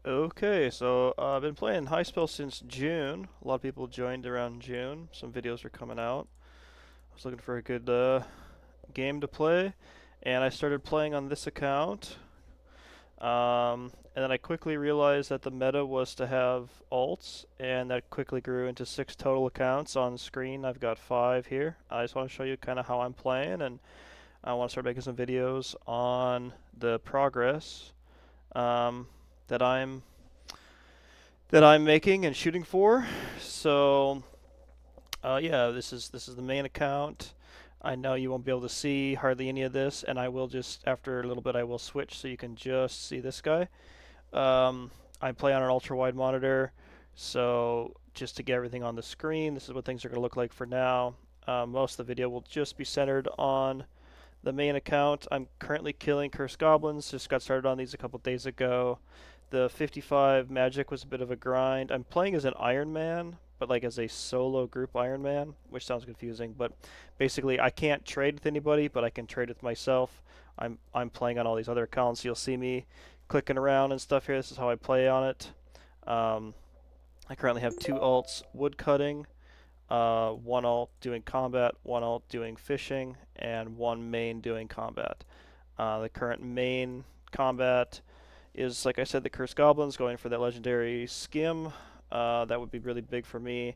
Okay, so I've been playing Highspell since June. A lot of people joined around June. Some videos were coming out. I was looking for a good game to play, and I started playing on this account. And then I quickly realized that the meta was to have alts, and that quickly grew into 6 total accounts on screen. I've got 5 here. I just want to show you kind of how I'm playing, and I want to start making some videos on the progress um, that I'm making and shooting for. So yeah, this is the main account. I know you won't be able to see hardly any of this, and I will just after a little bit I will switch so you can just see this guy. Um, I play on an ultra wide monitor, so just to get everything on the screen, this is what things are going to look like for now. Most of the video will just be centered on the main account. I'm currently killing cursed goblins. Just got started on these a couple days ago. The 55 magic was a bit of a grind. I'm playing as an Ironman, but like as a solo group Ironman, which sounds confusing. But basically, I can't trade with anybody, but I can trade with myself. I'm playing on all these other accounts. You'll see me clicking around and stuff here. This is how I play on it. Um, I currently have 2 alts: woodcutting, one alt doing combat, one alt doing fishing, and one main doing combat. The current main combat is, like I said, the Cursed Goblins, going for that legendary skim. That would be really big for me.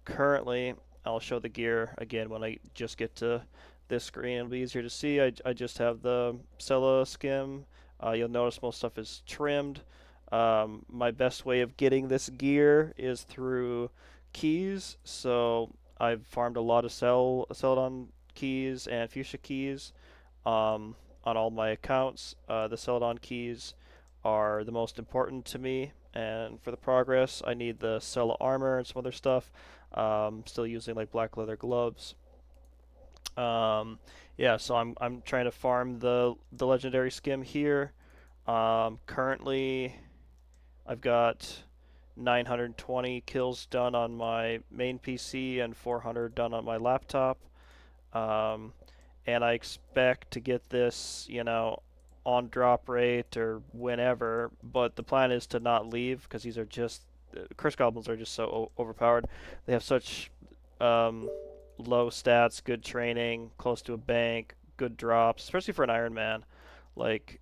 Currently, I'll show the gear again when I just get to this screen. It'll be easier to see. I just have the Sella skim. You'll notice most stuff is trimmed. My best way of getting this gear is through keys. So I've farmed a lot of Celadon keys and Fuchsia keys on all my accounts. The Celadon keys are the most important to me, and for the progress, I need the Cella armor and some other stuff. Still using like black leather gloves. Um, yeah, so I'm trying to farm the legendary skim here. Currently, I've got 920 kills done on my main PC and 400 done on my laptop. Um, and I expect to get this, on drop rate or whenever. But the plan is to not leave because these are just curse goblins are just so overpowered. They have such um, low stats, good training, close to a bank, good drops, especially for an Iron Man. Like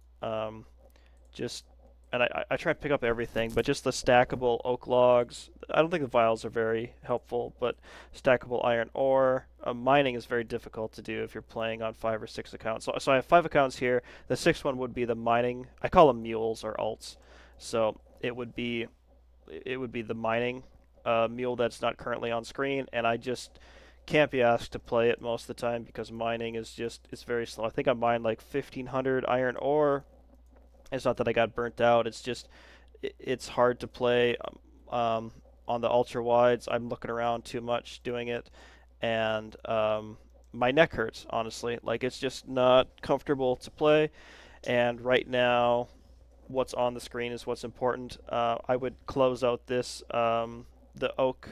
just and I try to pick up everything, but just the stackable oak logs. I don't think the vials are very helpful, but stackable iron ore. Mining is very difficult to do if you're playing on 5 or 6 accounts. So I have 5 accounts here. The sixth one would be the mining. I call them mules or alts. So it would be the mining mule that's not currently on screen, and I just can't be asked to play it most of the time because mining is just it's very slow. I think I mined like 1,500 iron ore. It's not that I got burnt out. It's just it's hard to play on the ultra wides. I'm looking around too much doing it, and my neck hurts. Honestly, like it's just not comfortable to play. And right now, what's on the screen is what's important. I would close out this the oak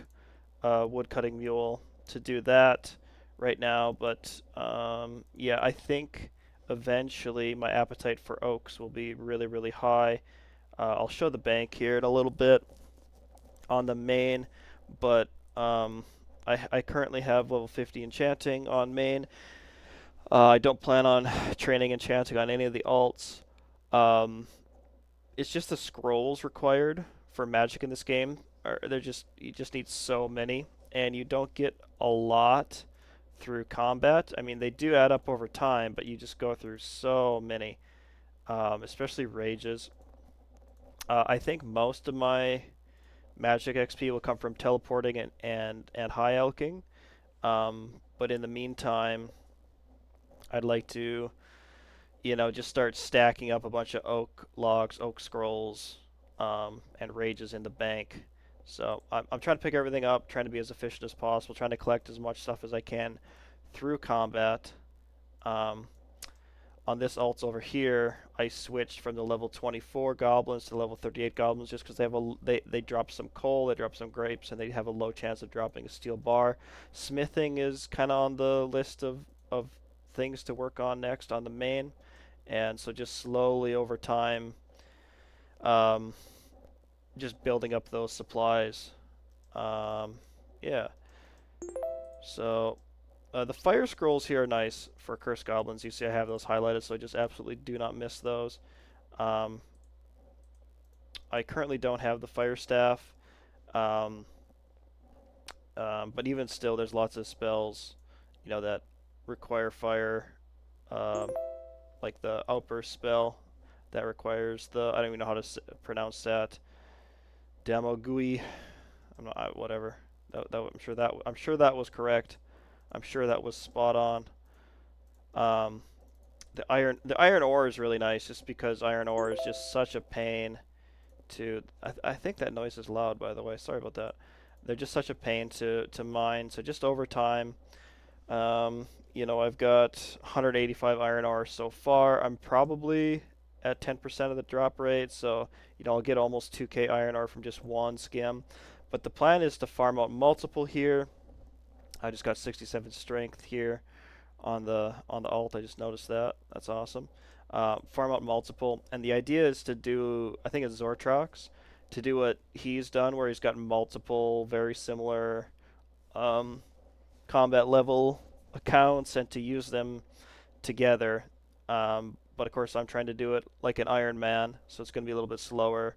wood cutting mule to do that right now, but yeah, I think eventually my appetite for oaks will be really, really high. I'll show the bank here in a little bit on the main, but I currently have level 50 enchanting on main. I don't plan on training enchanting on any of the alts. Um, it's just the scrolls required for magic in this game. They're just you just need so many, and you don't get a lot through combat. I mean, they do add up over time, but you just go through so many, especially rages. I think most of my magic XP will come from teleporting and high elking. But in the meantime, I'd like to, just start stacking up a bunch of oak logs, oak scrolls, and rages in the bank. So I'm trying to pick everything up, trying to be as efficient as possible, trying to collect as much stuff as I can through combat. Um, on this alts over here, I switched from the level 24 goblins to level 38 goblins just because they drop some coal, they drop some grapes, and they have a low chance of dropping a steel bar. Smithing is kind of on the list of things to work on next on the main, and so just slowly over time, um, just building up those supplies. Um, yeah. So the fire scrolls here are nice for cursed goblins. You see, I have those highlighted, so just absolutely do not miss those. Um, I currently don't have the fire staff, um, but even still, there's lots of spells, that require fire, um, like the outburst spell that requires the I don't even know how to pronounce that. Damogui. Whatever. I'm sure that was correct. I'm sure that was spot on. Um, the iron ore is really nice, just because iron ore is just such a pain to. I think that noise is loud, by the way. Sorry about that. They're just such a pain to mine. So just over time, I've got 185 iron ore so far. I'm probably at 10% of the drop rate, so I'll get almost 2k iron ore from just one skim. But the plan is to farm out multiple here. I just got 67 strength here on the alt. I just noticed that. That's awesome. Farm out multiple, and the idea is to do. I think it's Zortrox, to do what he's done, where he's got multiple very similar um, combat level accounts, and to use them together. But of course, I'm trying to do it like an Ironman, so it's going to be a little bit slower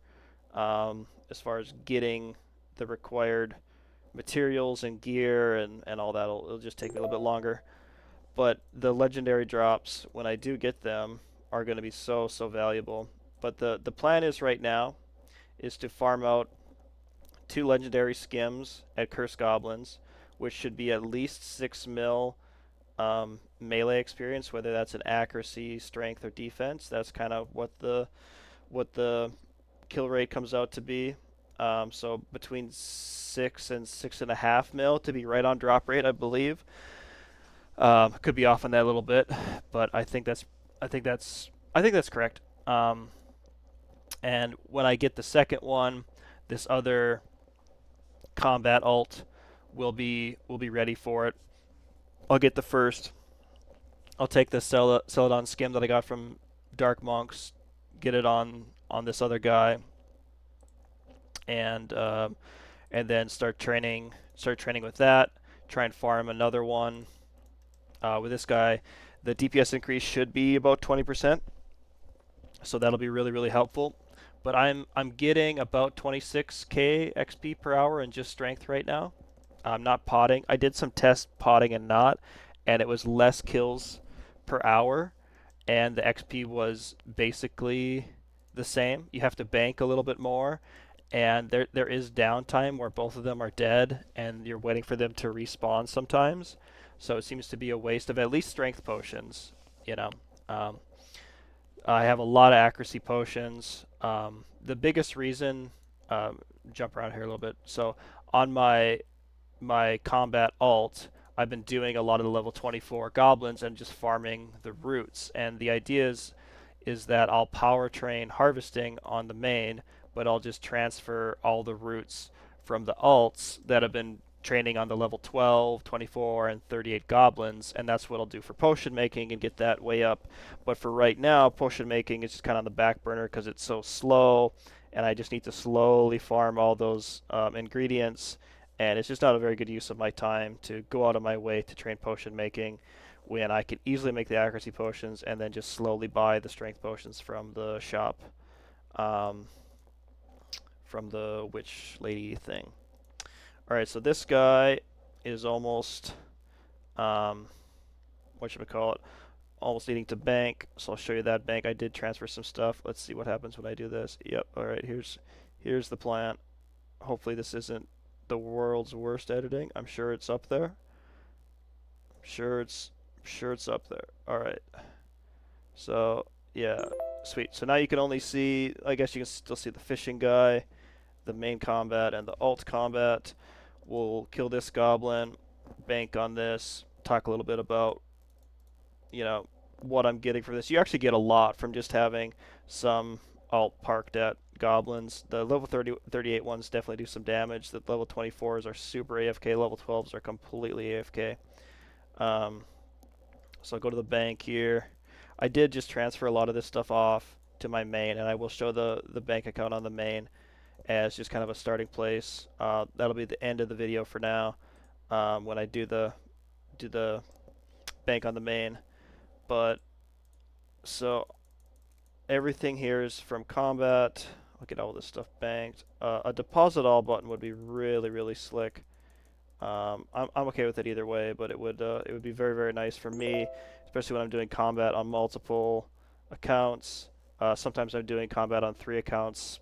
as far as getting the required materials and gear and all that. It'll just take me a little bit longer. But the legendary drops, when I do get them, are going to be so, so valuable. But the plan is right now is to farm out 2 legendary skims at Curse Goblins, which should be at least 6 mil melee experience, whether that's an accuracy, strength, or defense. That's kind of what the kill rate comes out to be. So between 6 and 6.5 mil to be right on drop rate, I believe. Could be off on that a little bit, but I think that's correct. And when I get the second one, this other combat alt will be ready for it. I'll get the first. I'll take the Celadon skim that I got from Dark Monks, get it on this other guy, and then start training. Start training with that. Try and farm another one with this guy. The DPS increase should be about 20%, so that'll be really, really helpful. But I'm getting about 26k XP per hour in just strength right now. I'm not potting. I did some test potting and not, and it was less kills per hour, and the XP was basically the same. You have to bank a little bit more, and there is downtime where both of them are dead, and you're waiting for them to respawn sometimes. So it seems to be a waste of at least strength potions. You know, um, I have a lot of accuracy potions. The biggest reason, jump around here a little bit. So on my combat alt, I've been doing a lot of the level 24 goblins and just farming the roots. And the idea is that I'll power train harvesting on the main, but I'll just transfer all the roots from the alts that have been training on the level 12, 24, and 38 goblins, and that's what I'll do for potion making and get that way up. But for right now, potion making is just kind of on the back burner because it's so slow, and I just need to slowly farm all those ingredients, and it's just not a very good use of my time to go out of my way to train potion making when I could easily make the accuracy potions and then just slowly buy the strength potions from the shop, um, from the witch lady thing. Alright, so this guy is almost, um, whatchamacallit, almost needing to bank, so I'll show you that bank. I did transfer some stuff. Let's see what happens when I do this. Yep, alright, here's the plan. Hopefully this isn't the world's worst editing. I'm sure it's up there. I'm sure it's up there. Alright, so, yeah, sweet. So now you can only see, I guess you can still see the fishing guy, the main combat, and the alt combat. We'll kill this goblin, bank on this, talk a little bit about, you know, what I'm getting from this. You actually get a lot from just having some alt parked at goblins. The level 30, 38 ones definitely do some damage. The level 24s are super AFK. Level 12s are completely AFK. Um, so I'll go to the bank here. I did just transfer a lot of this stuff off to my main, and I will show the bank account on the main. as just kind of a starting place. That'll be the end of the video for now. When I do the bank on the main. But so everything here is from combat. I'll get all this stuff banked. A deposit all button would be really, really slick. I'm okay with it either way, but it would be very, very nice for me, especially when I'm doing combat on multiple accounts. Sometimes I'm doing combat on 3 accounts.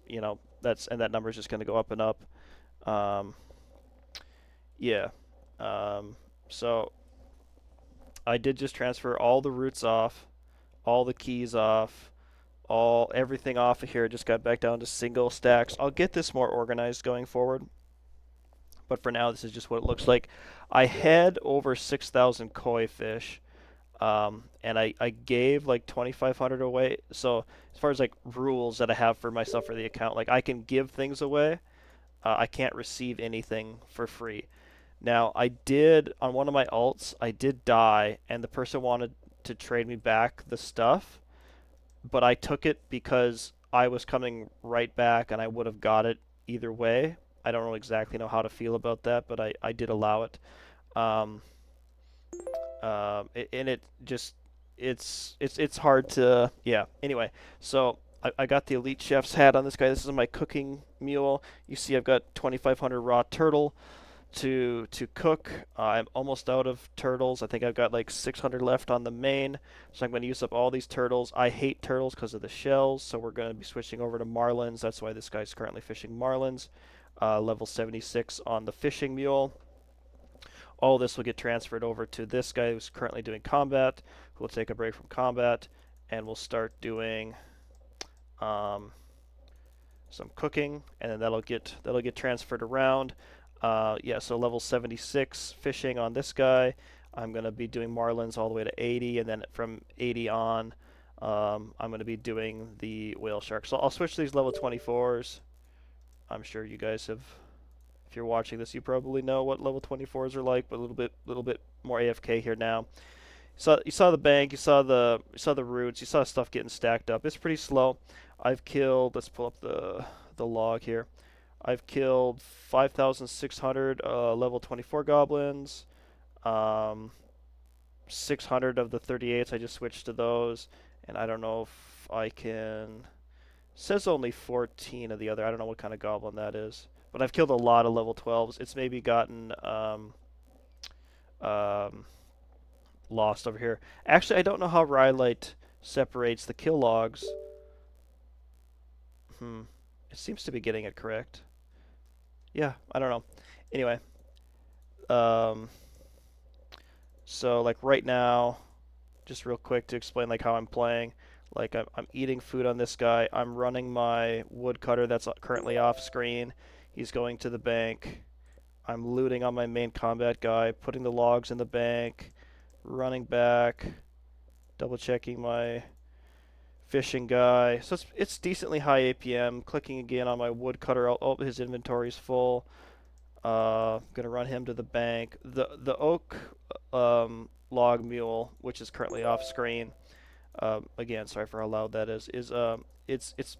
That number is just going to go up and up. Um, yeah. Um, so I did just transfer all the roots off, all the keys off, all everything off of here. Just got back down to single stacks. I'll get this more organized going forward, but for now, this is just what it looks like. I had over 6,000 koi fish, and I gave like 2,500 away. So as far as like rules that I have for myself for the account, like I can give things away. I can't receive anything for free. Now, I did on one of my alts, I did die, and the person wanted to trade me back the stuff, but I took it because I was coming right back and I would have got it either way. I don't exactly know how to feel about that, but I did allow it. Um, and it just it's hard to yeah. Anyway, so I got the elite chef's hat on this guy. This is my cooking mule. You see, I've got 2,500 raw turtle to cook. I'm almost out of turtles. I think I've got like 600 left on the main, so I'm going to use up all these turtles. I hate turtles because of the shells, so we're going to be switching over to marlins. That's why this guy's currently fishing marlins. Level 76 on the fishing mule. All this will get transferred over to this guy who's currently doing combat, who will take a break from combat, and we'll start doing um, some cooking, and then that'll get transferred around. Yeah, so level 76 fishing on this guy. I'm going to be doing marlins all the way to 80, and then from 80 on, I'm going to be doing the whale shark. So I'll switch these level 24s. I'm sure you guys have, if you're watching this, you probably know what level 24s are like, but a little bit more AFK here now. You saw the bank, you saw the roots, you saw stuff getting stacked up. It's pretty slow. I've killed. Let's pull up the log here. I've killed 5,600 level 24 goblins. Um, 600 of the 38s. I just switched to those, and I don't know if I can. It says only 14 of the other. I don't know what kind of goblin that is, but I've killed a lot of level 12s. It's maybe gotten um, lost over here. Actually, I don't know how Rhyolite separates the kill logs. It seems to be getting it correct. Yeah, I don't know. Anyway, um, so like right now, just real quick to explain like how I'm playing. Like I'm eating food on this guy. I'm running my woodcutter that's currently off screen. He's going to the bank. I'm looting on my main combat guy, putting the logs in the bank, running back, double checking my fishing guy. So it's decently high APM. Clicking again on my woodcutter. Oh, his inventory's full. Gonna run him to the bank. The oak log mule, which is currently off screen. Again, sorry for how loud that is. It's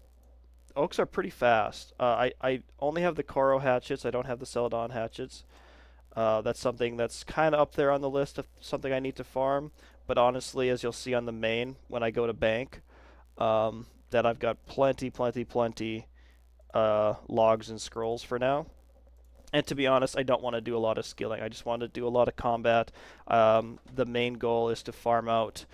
oaks are pretty fast. I only have the Koro hatchets. I don't have the Celadon hatchets. That's something that's kind of up there on the list of something I need to farm. But honestly, as you'll see on the main when I go to bank, that I've got plenty logs and scrolls for now. And to be honest, I don't want to do a lot of skilling. I just want to do a lot of combat. The main goal is to farm out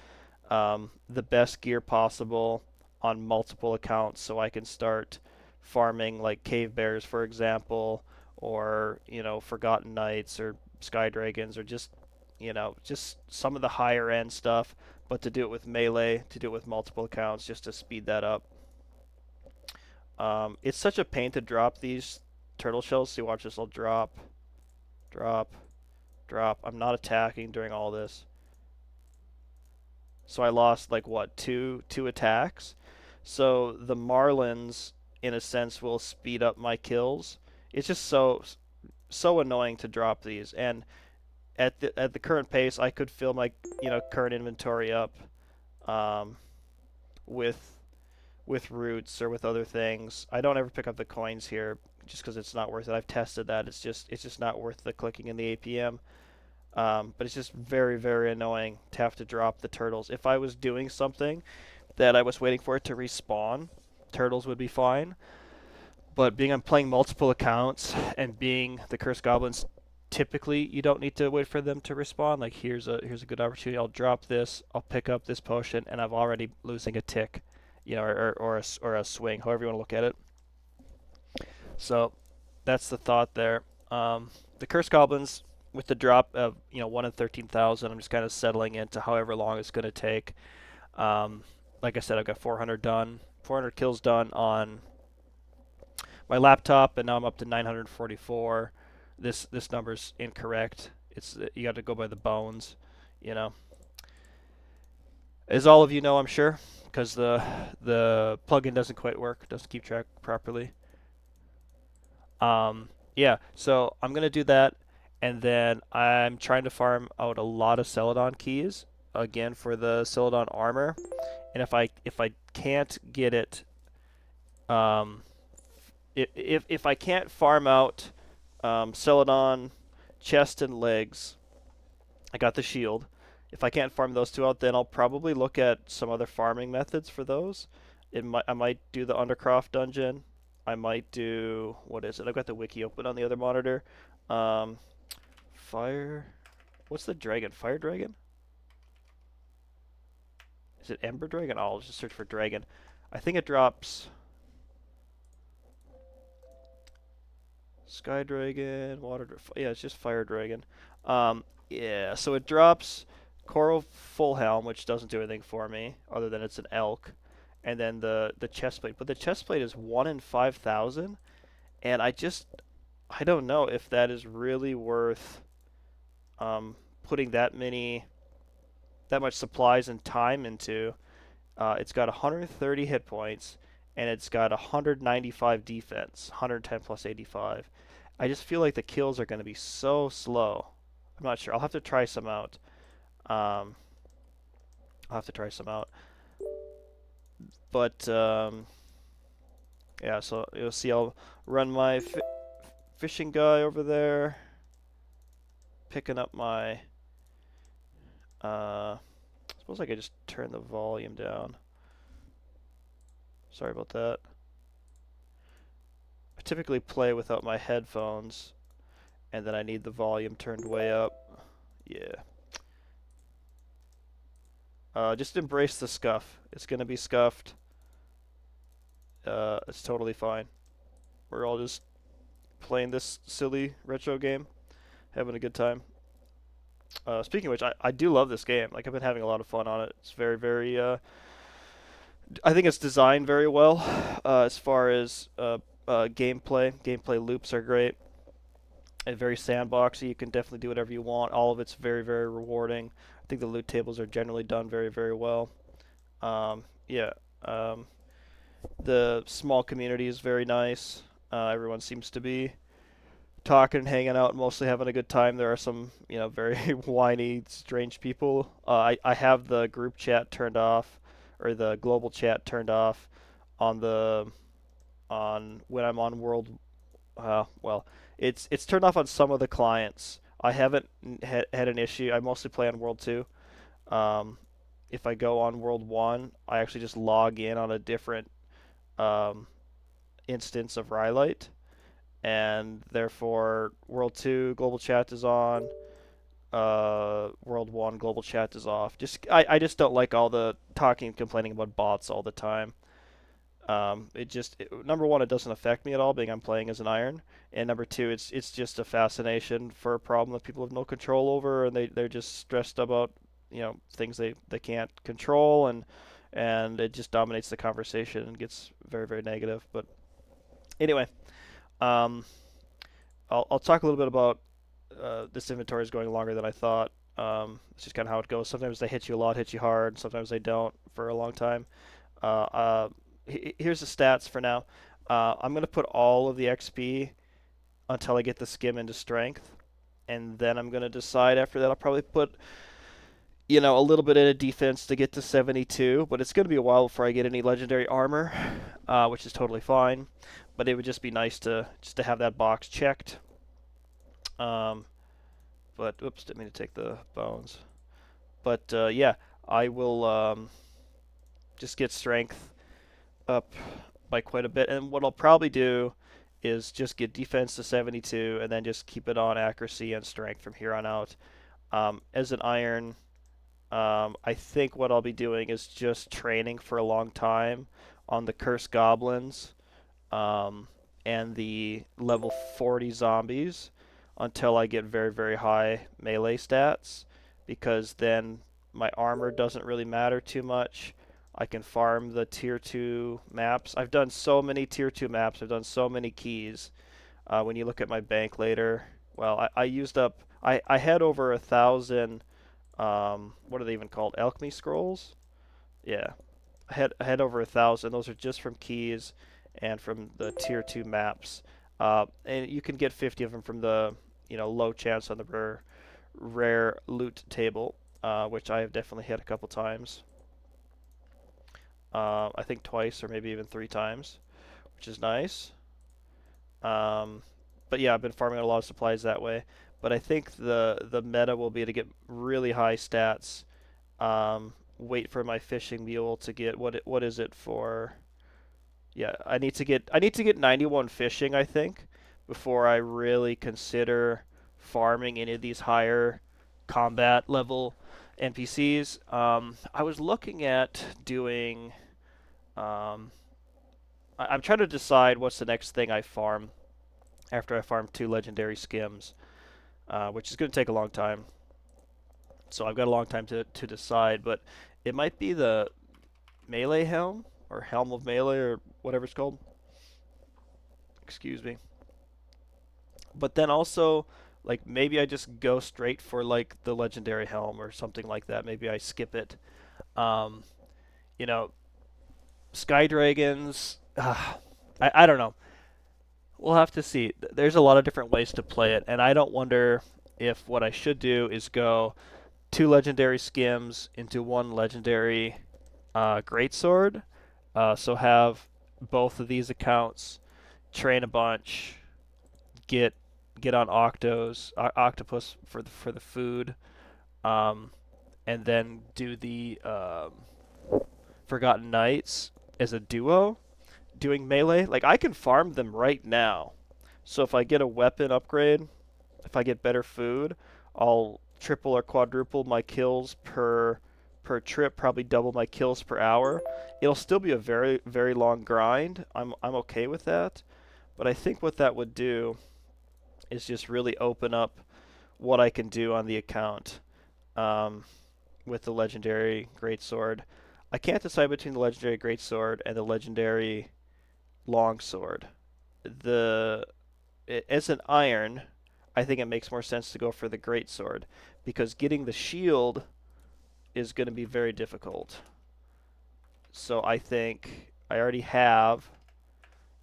the best gear possible on multiple accounts so I can start farming like cave bears, for example, or, Forgotten Knights or Sky Dragons or just some of the higher end stuff, but to do it with melee, to do it with multiple accounts just to speed that up. It's such a pain to drop these turtle shells. See, watch this. I'll drop, drop, drop. I'm not attacking during all this. So I lost like what, two attacks. So the Marlins, in a sense, will speed up my kills. It's just so annoying to drop these. And at the current pace, I could fill my current inventory up um, with with roots or with other things. I don't ever pick up the coins here just because it's not worth it. I've tested that. It's just not worth the clicking in the APM. But it's just very, very annoying to have to drop the turtles. If I was doing something that I was waiting for it to respawn, turtles would be fine. But being I'm playing multiple accounts and being the Cursed Goblins, typically you don't need to wait for them to respawn. Like here's a good opportunity. I'll drop this. I'll pick up this potion, and I'm already losing a tick, or a swing, however you want to look at it. So that's the thought there. The Cursed Goblins with the drop of 1 in 13,000, I'm just kind of settling into however long it's going to take. Like I said, I've got 400 done, 400 kills done on my laptop, and now I'm up to 944. This number's incorrect. It's you got to go by the bones, you know. As all of you know, I'm sure, because the plugin doesn't quite work, doesn't keep track properly. Yeah, so I'm gonna do that, and then I'm trying to farm out a lot of Celadon keys again for the Celadon armor. And if I can't get it, um, if I can't farm out Celadon chest and legs, I got the shield. If I can't farm those two out, then I'll probably look at some other farming methods for those. I might do the Undercroft dungeon. I might do, what is it? I've got the wiki open on the other monitor. Um, fire. What's the dragon? Fire dragon? Is it Ember dragon? I'll just search for dragon. I think it drops Sky Dragon, yeah, it's just Fire Dragon. Yeah, so it drops Coral Full Helm, which doesn't do anything for me other than it's an elk, and then the chest plate. But the chest plate is 1 in 5,000, and I don't know if that is really worth putting that much supplies and time into. It's got 130 hit points, and it's got 195 defense, 110 plus 85. I just feel like the kills are going to be so slow. I'm not sure. I'll have to try some out. Um, I'll have to try some out. But yeah, so you'll see. I'll run my fishing guy over there, picking up my. Suppose I could just turn the volume down. Sorry about that. I typically play without my headphones, and then I need the volume turned way up. Yeah. Just embrace the scuff. It's gonna be scuffed. It's totally fine. We're all just playing this silly retro game, having a good time. Speaking of which, I do love this game. Like I've been having a lot of fun on it. It's very, very. I think it's designed very well as far as gameplay. Gameplay loops are great and very sandboxy. You can definitely do whatever you want. All of it's very, very rewarding. I think the loot tables are generally done very, very well. Yeah. The small community is very nice. Everyone seems to be talking and hanging out, mostly having a good time. There are some, very whiny, strange people. I have the group chat turned off, or the global chat turned off, on when I'm on World. Well, it's turned off on some of the clients. I haven't had an issue. I mostly play on World 2. Um, if I go on World 1, I actually just log in on a different um, instance of Rhylight, and therefore World 2 global chat is on. World 1 global chat is off. I just don't like all the talking and complaining about bots all the time. Number one, it doesn't affect me at all, being I'm playing as an iron, and number two, it's just a fascination for a problem that people have no control over, and they're just stressed about things they can't control, and it just dominates the conversation and gets very, very negative. But anyway, um, I'll talk a little bit about this inventory is going longer than I thought. It's just kind of how it goes. Sometimes they hit you a lot, hit you hard. Sometimes they don't for a long time. Uh, uh, Here's the stats for now. I'm going to put all of the XP until I get the skim into strength, and then I'm going to decide after that. I'll probably put a little bit of defense to get to 72, but it's going to be a while before I get any legendary armor, which is totally fine. But it would just be nice to have that box checked. Um, but oops, didn't mean to take the bones. But yeah, I will just get strength up by quite a bit, and what I'll probably do is just get defense to 72, and then just keep it on accuracy and strength from here on out. As an iron, I think what I'll be doing is just training for a long time on the cursed goblins, um, and the level 40 zombies until I get very, very high melee stats, because then my armor doesn't really matter too much. I can farm the tier 2 maps. I've done so many tier 2 maps, I've done so many keys. When you look at my bank later, well, I used up, I had over 1,000, what are they even called? Alchemy scrolls? Yeah, I had over 1,000. Those are just from keys and from the tier 2 maps. And you can get 50 of them from the low chance on the rare loot table, which I have definitely hit a couple times. I think twice or maybe even 3 times, which is nice. Um, but yeah, I've been farming a lot of supplies that way. But I think the meta will be to get really high stats. Wait for my fishing mule to get what is it for? Yeah, I need to get 91 fishing, I think, before I really consider farming any of these higher combat level NPCs. I was looking at doing. Um, I'm trying to decide what's the next thing I farm after I farm 2 legendary skims, which is going to take a long time. So I've got a long time to decide, but it might be the melee helm or helm of melee or whatever it's called. Excuse me. But then also, like, maybe I just go straight for like the legendary helm or something like that. Maybe I skip it. Um, you know, Sky Dragons. I don't know. We'll have to see. There's a lot of different ways to play it, and I don't wonder if what I should do is go 2 legendary skims into 1 legendary greatsword. So have both of these accounts, train a bunch, get get on octopus for the food, um, and then do the Forgotten Knights as a duo, doing melee. Like I can farm them right now. So if I get a weapon upgrade, if I get better food, I'll triple or quadruple my kills per trip, probably double my kills per hour. It'll still be a very very long grind. I'm okay with that, but I think what that would do is just really open up what I can do on the account, um, with the legendary greatsword. I can't decide between the legendary greatsword and the legendary longsword. The As an iron, I think it makes more sense to go for the greatsword because getting the shield is going to be very difficult. So I think I already have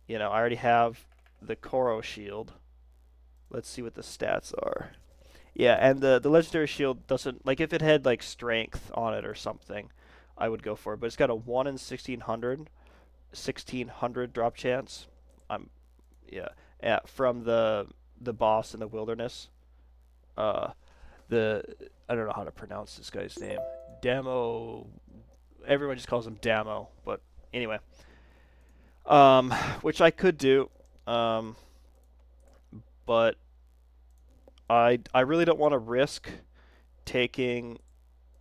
the Koro shield. Let's see what the stats are. Yeah, and the legendary shield doesn't, like, if it had like strength on it or something, I would go for it. But it's got a 1 in 1600 drop chance. I'm Yeah, yeah, from the boss in the wilderness. Uh, the I don't know how to pronounce this guy's name. Damo. Everyone just calls him Damo, but anyway, um, which I could do, um, but I really don't want to risk taking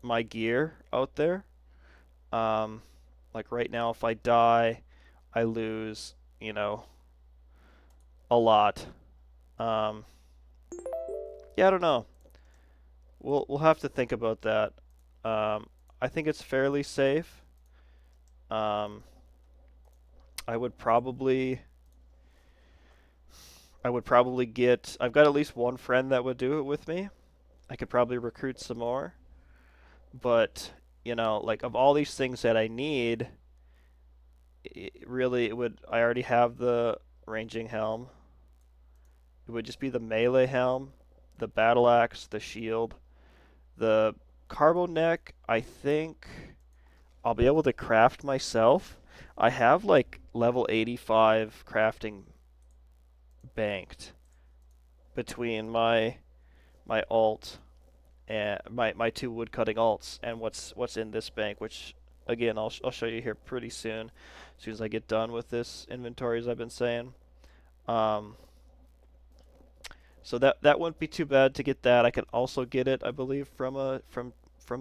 my gear out there. Um, like right now, if I die, I lose, a lot. Um, yeah, I don't know. We'll have to think about that. Um, I think it's fairly safe. Um, I would probably I would probably get. I've got at least one friend that would do it with me. I could probably recruit some more, but like of all these things that I need, really, it would. I already have the ranging helm. It would just be the melee helm, the battle axe, the shield, the Carbo Neck, I think I'll be able to craft myself. I have like level 85 crafting banked between my alt and my two wood cutting alts and what's in this bank, which again I'll show you here pretty soon, as soon as I get done with this inventory, as I've been saying. Um, so that wouldn't be too bad to get that. I can also get it, I believe, from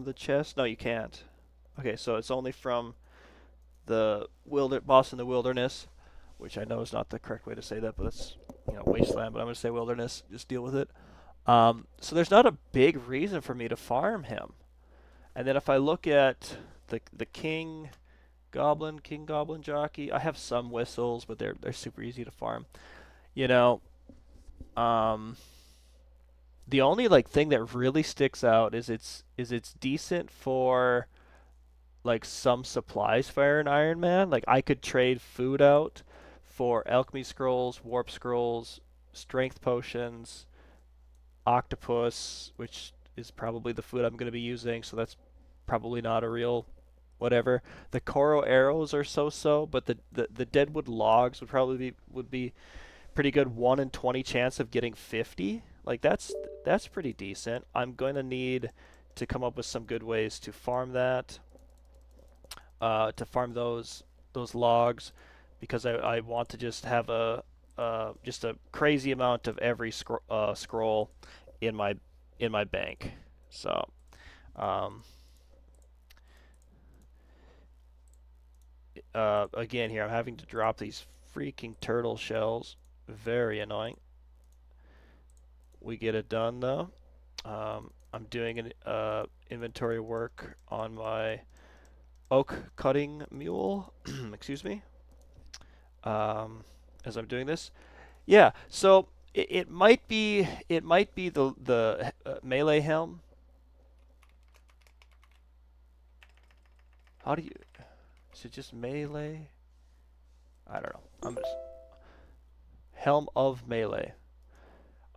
the chest. No, you can't. Okay, so it's only from the boss in the wilderness, which I know is not the correct way to say that, but it's wasteland. But I'm gonna say wilderness. Just deal with it. So there's not a big reason for me to farm him. And then if I look at the king goblin jockey, I have some whistles, but they're super easy to farm. You know, um, the only like thing that really sticks out is it's decent for like some supplies for an Iron Man. Like I could trade food out for alchemy scrolls, warp scrolls, strength potions, octopus, which is probably the food I'm going to be using, so that's probably not a real whatever. The Koro arrows are so-so, but the deadwood logs would be pretty good. 1 in 20 chance of getting 50. Like that's pretty decent. I'm going to need to come up with some good ways to farm that, to farm those logs, because I want to just have just a crazy amount of every scroll in my bank. So um, again here I'm having to drop these freaking turtle shells. Very annoying. We get it done though. I'm doing an inventory work on my oak cutting mule. Excuse me. As I'm doing this. Yeah, so it might be the melee helm. How do you? Is it just melee? I don't know. I'm just helm of melee.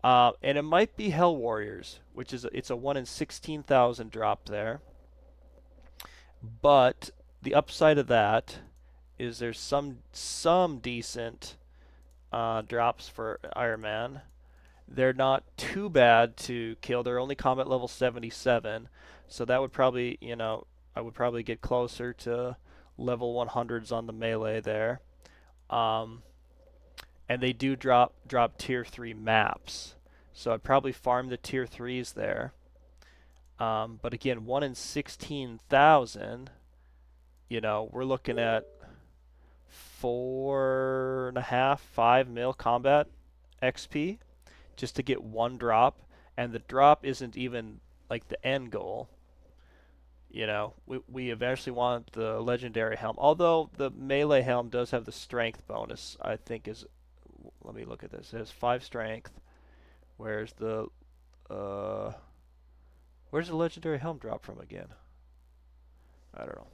And it might be Hell Warriors, which is it's a 1 in 16,000 drop there. But the upside of that is there's some decent drops for Ironman. They're not too bad to kill. They're only combat level 77, so that would probably, I would probably get closer to level 100s on the melee there. Um, and they do drop tier 3 maps, so I'd probably farm the tier 3s there. But again, 1 in 16,000, we're looking at 4.5, 5 mil combat XP just to get one drop, and the drop isn't even like the end goal. We eventually want the legendary helm, although the melee helm does have the strength bonus. I think is, let me look at this. It has 5 strength. Where's the uh, where's the legendary helm drop from again? I don't know.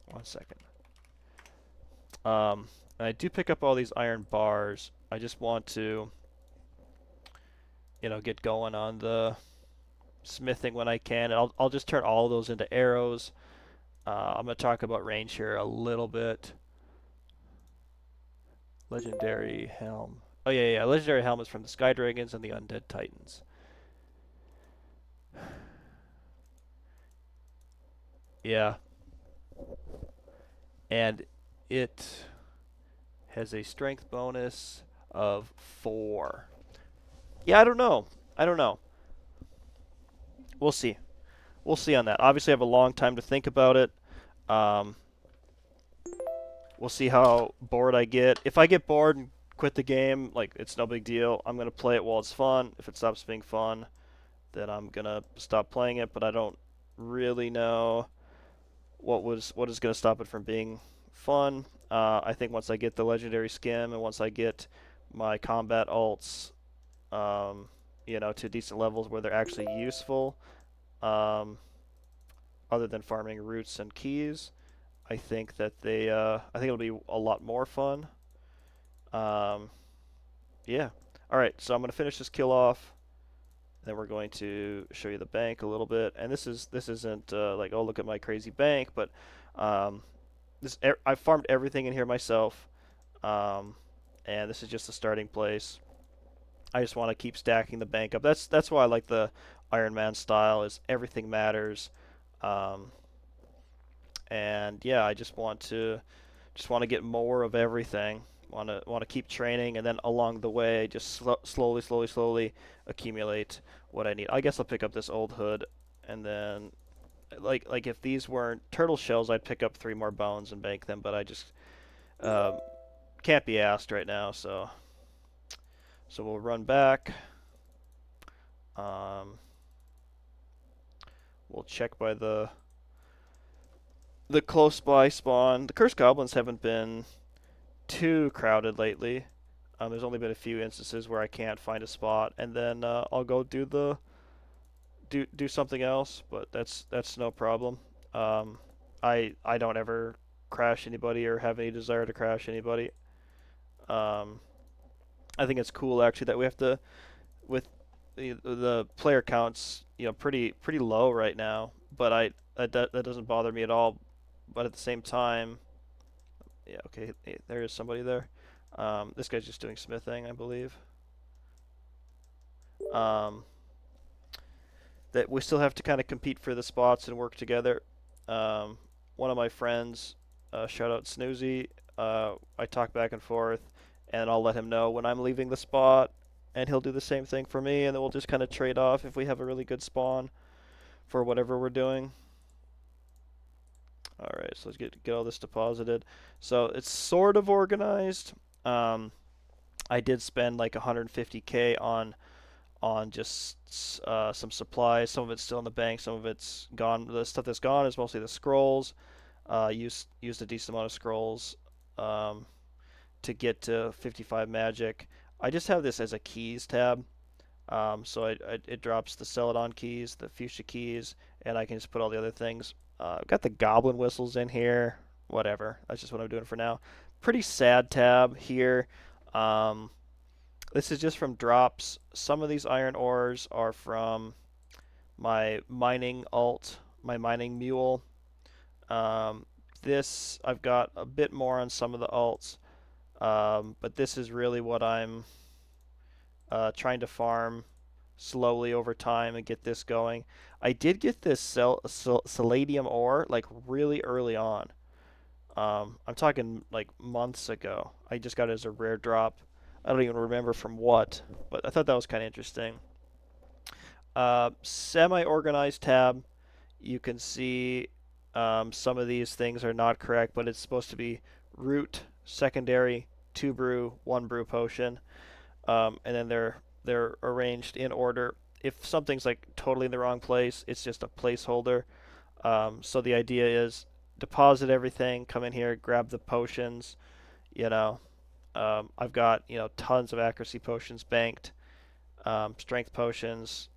One second. And I do pick up all these iron bars. I just want to, get going on the smithing when I can. And I'll just turn all those into arrows. I'm going to talk about range here a little bit. Legendary helm. Oh yeah, yeah. Legendary helm is from the Sky Dragons and the Undead Titans. Yeah, and it has a strength bonus of 4. Yeah, I don't know. I don't know. We'll see. We'll see on that. Obviously, I have a long time to think about it. Um, we'll see how bored I get. If I get bored and quit the game, like it's no big deal. I'm gonna play it while it's fun. If it stops being fun, then I'm gonna stop playing it. But I don't really know what is gonna stop it from being fun. I think once I get the legendary skim and once I get my combat alts, to decent levels where they're actually useful, um, other than farming roots and keys, I think that I think it'll be a lot more fun. Um, yeah. All right, so I'm gonna finish this kill off. Then we're going to show you the bank a little bit, and this isn't like, oh, look at my crazy bank, but um, I farmed everything in here myself, um, and this is just the starting place. I just want to keep stacking the bank up. That's why I like the Ironman style, is everything matters, um, and yeah, I just want to get more of everything. Want to keep training, and then along the way, just slowly accumulate what I need. I guess I'll pick up this old hood, and then like if these weren't turtle shells, I'd pick up 3 more bones and bank them. But I just uh, can't be asked right now, so we'll run back. Um, we'll check by the close by spawn. The cursed goblins haven't been too crowded lately. There's only been a few instances where I can't find a spot, and then I'll go do something else, but that's no problem. Um, I don't ever crash anybody or have any desire to crash anybody. Um, I think it's cool actually that we have to, with the player counts, pretty low right now, but that doesn't bother me at all. But at the same time, yeah, okay, there is somebody there. This guy's just doing smithing, I believe. Um, that we still have to kind of compete for the spots and work together. One of my friends, shout out Snoozy, I talk back and forth, and I'll let him know when I'm leaving the spot, and he'll do the same thing for me, and then we'll just kind of trade off if we have a really good spawn for whatever we're doing. All right, so let's get all this deposited. So it's sort of organized. Um, I did spend like 150K on just some supplies. Some of it's still in the bank. Some of it's gone. The stuff that's gone is mostly the scrolls. Used a decent amount of scrolls um, to get to 55 magic. I just have this as a keys tab. It drops the Celadon keys, the Fuchsia keys, and I can just put all the other things. I've got the Goblin whistles in here. Whatever. That's just what I'm doing for now. Pretty sad tab here. Um, this is just from drops. Some of these iron ores are from my mining alt, my mining mule. Um, this I've got a bit more on some of the alts, but this is really what I'm trying to farm slowly over time and get this going. I did get this Palladium ore like really early on. I'm talking like months ago. I just got it as a rare drop. I don't even remember from what, but I thought that was kind of interesting. Semi-organized tab. You can see some of these things are not correct, but it's supposed to be root, secondary, 2 brew, 1 brew potion, and then they're arranged in order. If something's like totally in the wrong place, it's just a placeholder. So the idea is deposit everything, come in here, grab the potions. You know, I've got tons of accuracy potions banked, strength potions.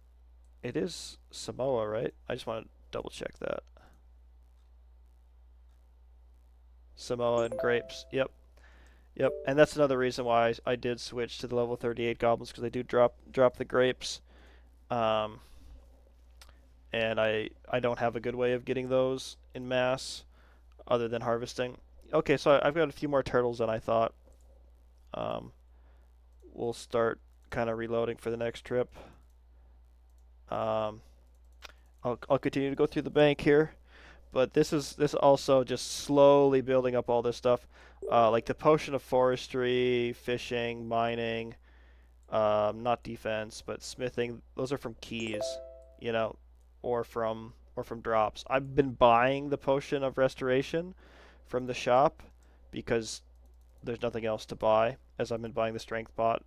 It is Samoa, right? I just want to double check that. Samoa and grapes. Yep, yep. And that's another reason why I did switch to the level 38 goblins, because they do drop the grapes. Um, and I don't have a good way of getting those in mass other than harvesting. Okay, so I've got a few more turtles than I thought. Um, we'll start kind of reloading for the next trip. Um, I'll continue to go through the bank here, but this also just slowly building up all this stuff, like the potion of forestry, fishing, mining, not defense, but smithing. Those are from keys, you know, or from drops. I've been buying the potion of restoration from the shop because there's nothing else to buy, as I've been buying the strength bot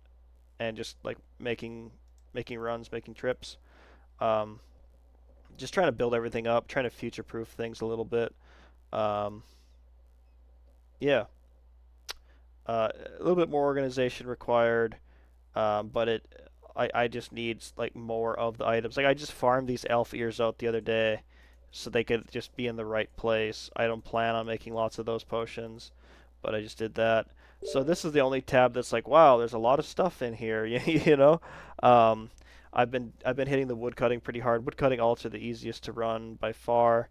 and just like making runs, making trips. Um, just trying to build everything up, trying to future proof things a little bit. Um, yeah, a little bit more organization required, but I just need like more of the items. Like I just farmed these elf ears out the other day, so they could just be in the right place. I don't plan on making lots of those potions, but I just did that. So this is the only tab that's like, wow, there's a lot of stuff in here, you know. Um, I've been hitting the woodcutting pretty hard. Woodcutting alts are the easiest to run by far.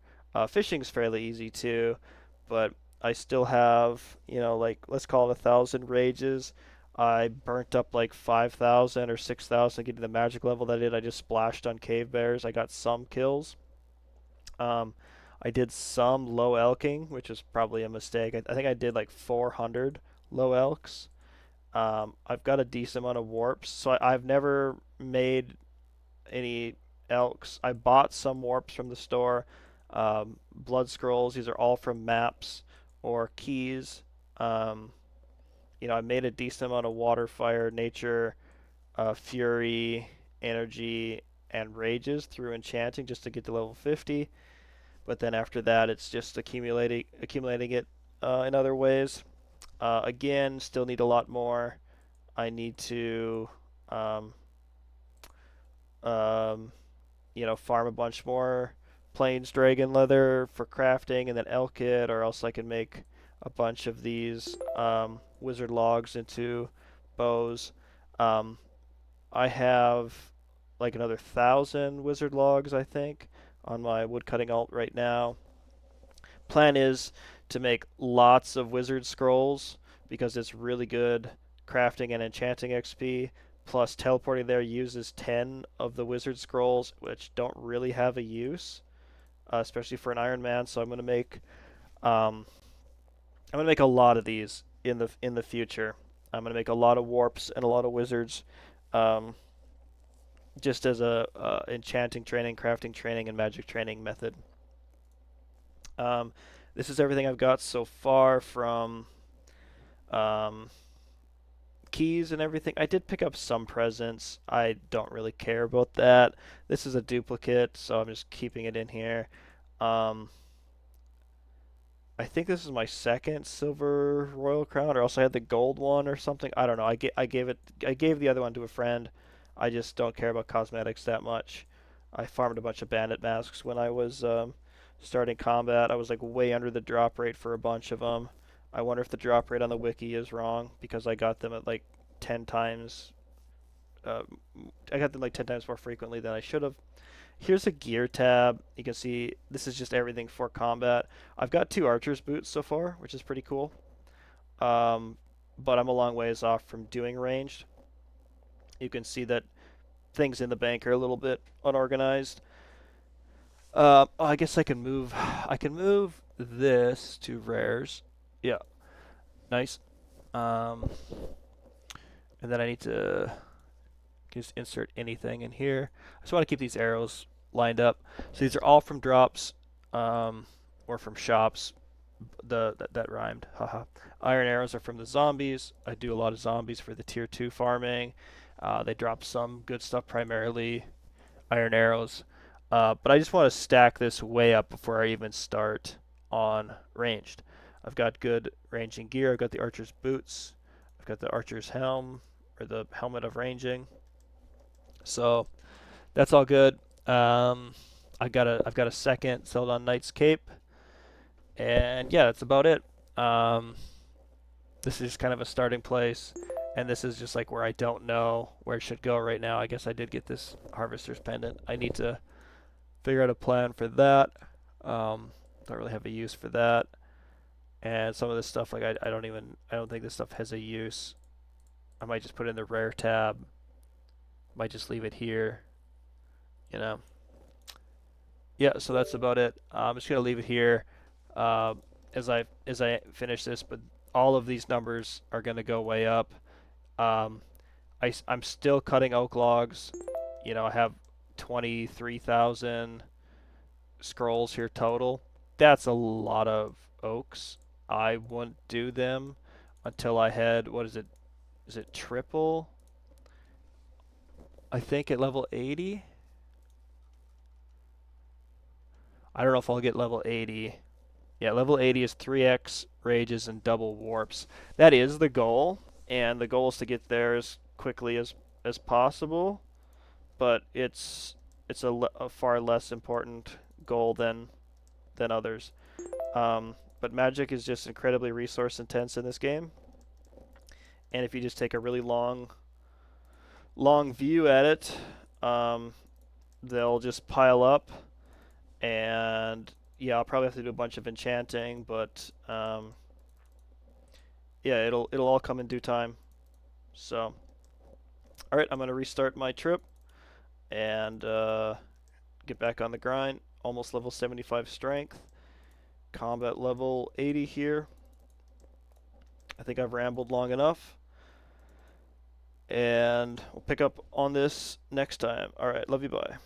Fishing's fairly easy too, but I still have, like let's call it 1,000 rages. I burnt up like 5,000 or 6,000 getting the magic level that I did. I just splashed on cave bears. I got some kills. Um, I did some low elking, which was probably a mistake. I think I did like 400 low elks. I've got a decent amount of warps, so I've never made any elks. I bought some warps from the store. Blood scrolls, these are all from maps or keys. Um, I made a decent amount of water, fire, nature, fury, energy, and rages through enchanting just to get to level 50. But then after that, it's just accumulating it in other ways. Again, still need a lot more. I need to, um, um, farm a bunch more plains dragon leather for crafting, and then elk it, or else I can make a bunch of these wizard logs into bows. Um, I have like another 1,000 wizard logs, I think, on my woodcutting alt right now. Plan is to make lots of wizard scrolls because it's really good crafting and enchanting XP. Plus, teleporting there uses 10 of the wizard scrolls, which don't really have a use, especially for an Ironman. So um, I'm gonna make a lot of these in the future. I'm gonna make a lot of warps and a lot of wizards, um, just as a enchanting training, crafting training, and magic training method. Um, this is everything I've got so far from um, keys and everything. I did pick up some presents. I don't really care about that. This is a duplicate, so I'm just keeping it in here. Um, I think this is my second silver royal crown, or else I had the gold one or something. I don't know. I gave the other one to a friend. I just don't care about cosmetics that much. I farmed a bunch of bandit masks when I was starting combat. I was like way under the drop rate for a bunch of them. I wonder if the drop rate on the wiki is wrong because I got them at like 10 times. Uh, I got them like 10 times more frequently than I should have. Here's a gear tab. You can see this is just everything for combat. I've got 2 archer's boots so far, which is pretty cool. Um, but I'm a long ways off from doing ranged. You can see that things in the bank are a little bit unorganized. I guess I can move. I can move this to rares. Yeah, nice. Um, and then I need to just insert anything in here. I just want to keep these arrows lined up. So these are all from drops, or from shops. That rhymed. Haha. Iron arrows are from the zombies. I do a lot of zombies for the tier 2 farming. They drop some good stuff, primarily iron arrows. But I just want to stack this way up before I even start on ranged. I've got good ranging gear. I've got the archer's boots. I've got the archer's helm, or the helmet of ranging. So that's all good. I've got a second Celadon Knight's cape, and yeah, that's about it. Um, this is kind of a starting place, and this is just like where I don't know where it should go right now. I guess I did get this Harvester's Pendant. I need to figure out a plan for that. Don't really have a use for that, and some of this stuff, like I don't think this stuff has a use. I might just put it in the rare tab. Might just leave it here, you know. Yeah, so that's about it. I'm just gonna leave it here as I finish this, but all of these numbers are gonna go way up. Um, I'm still cutting oak logs. I have 23,000 scrolls here total. That's a lot of oaks. I wouldn't do them until I had, what is it? Is it triple? I think at level 80. I don't know if I'll get level 80. Yeah, level 80 is 3x rages and double warps. That is the goal, and the goal is to get there as quickly as possible. But it's a far less important goal than others. But magic is just incredibly resource intense in this game. And if you just take a really long view at it, um, they'll just pile up. And yeah, I'll probably have to do a bunch of enchanting, but yeah, it'll all come in due time. So, all right, I'm gonna restart my trip and get back on the grind. Almost level 75 strength, combat level 80 here. I think I've rambled long enough, and we'll pick up on this next time. All right, love you, bye.